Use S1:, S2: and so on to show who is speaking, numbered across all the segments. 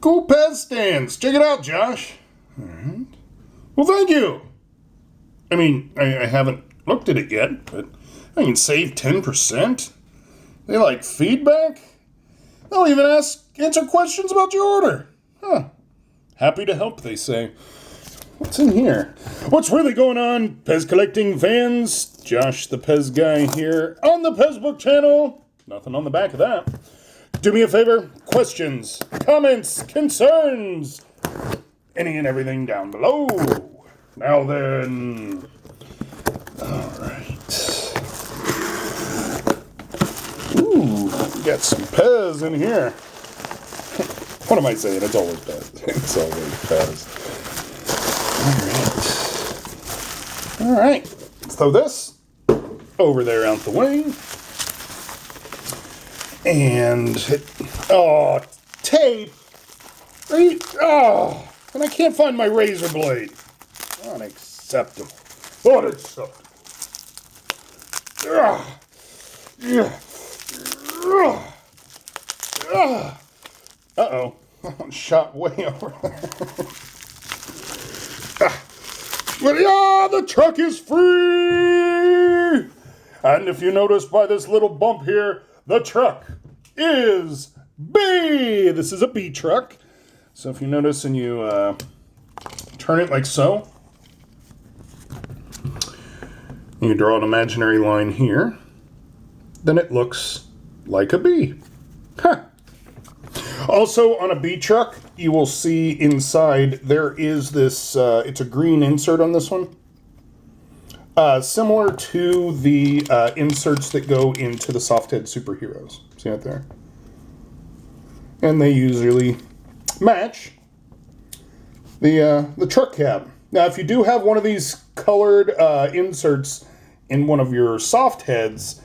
S1: Cool PEZ stands. Check it out, Josh. All right. Well, thank you. I mean, I haven't looked at it yet, but I can save 10%. They like feedback. They'll even answer questions about your order. Huh. Happy to help, they say. What's in here? What's really going on, PEZ collecting fans? Josh, the PEZ guy here on the PEZ Book channel. Nothing on the back of that. Do me a favor. Questions, comments, concerns, any and everything down below. Now then. Alright. Ooh, we got some PEZ in here. What am I saying? It's always PEZ. It's always PEZ. Alright. Alright. Throw this over there out the way. And tape. Right? Oh, and I can't find my razor blade. Unacceptable. Unacceptable. Uh-oh. I'm shot way over there. But yeah, the truck is free! And if you notice by this little bump here, the truck is B. This is a B truck. So if you notice and you turn it like so, you draw an imaginary line here, then it looks like a B. Huh. Also on a B truck, you will see inside there is this, it's a green insert on this one. Similar to the inserts that go into the Softhead Superheroes. See that there? And they usually match the truck cab. Now, if you do have one of these colored inserts in one of your soft heads,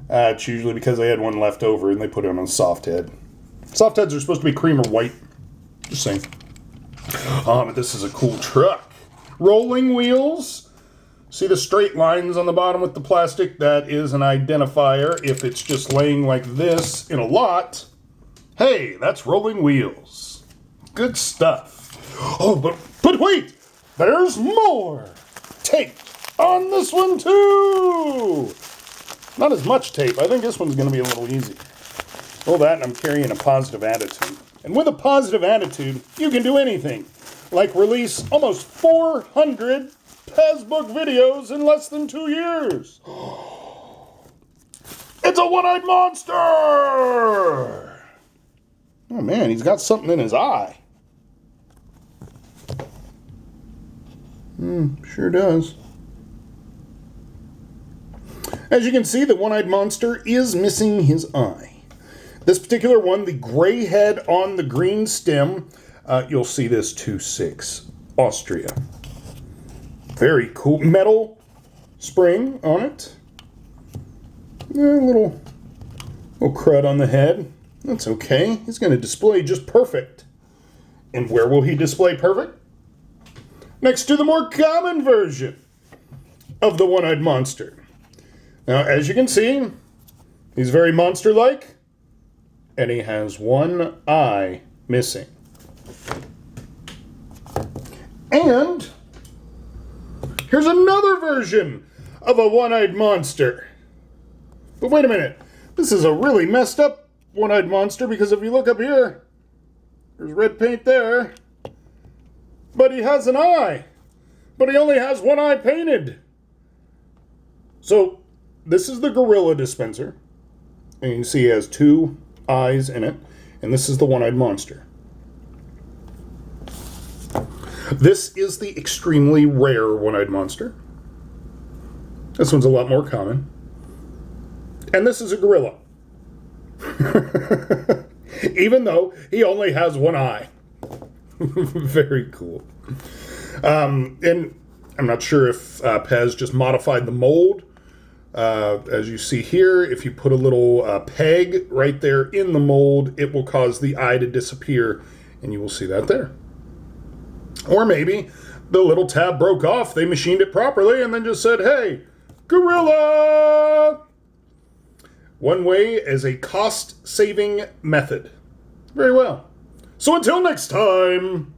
S1: it's usually because they had one left over and they put it on a soft head. Soft heads are supposed to be cream or white. Just saying. But this is a cool truck. Rolling wheels. See the straight lines on the bottom with the plastic? That is an identifier. If it's just laying like this in a lot, hey, that's rolling wheels. Good stuff. Oh, but wait! There's more! Tape on this one too! Not as much tape. I think this one's going to be a little easy. Well, that and I'm carrying a positive attitude. And with a positive attitude, you can do anything. Like release almost 400 PEZ book videos in less than 2 years. It's a one-eyed monster! Oh man, he's got something in his eye. Sure does. As you can see, the one-eyed monster is missing his eye. This particular one, the gray head on the green stem, you'll see this 2.6, Austria. Very cool. Metal spring on it. A little crud on the head. That's okay. He's going to display just perfect. And where will he display perfect? Next to the more common version of the one-eyed monster. Now, as you can see, he's very monster-like, and he has one eye missing. And here's another version of a one-eyed monster. But wait a minute. This is a really messed up one-eyed monster because if you look up here, there's red paint there. But he has an eye. But he only has one eye painted. So this is the gorilla dispenser. And you can see he has two eyes in it. And this is the one-eyed monster. This is the extremely rare one-eyed monster. This one's a lot more common. And this is a gorilla. Even though he only has one eye. Very cool. And I'm not sure if PEZ just modified the mold. As you see here, if you put a little peg right there in the mold, it will cause the eye to disappear. And you will see that there. Or maybe the little tab broke off, they machined it properly, and then just said, hey, gorilla! One way is a cost-saving method. Very well. So until next time.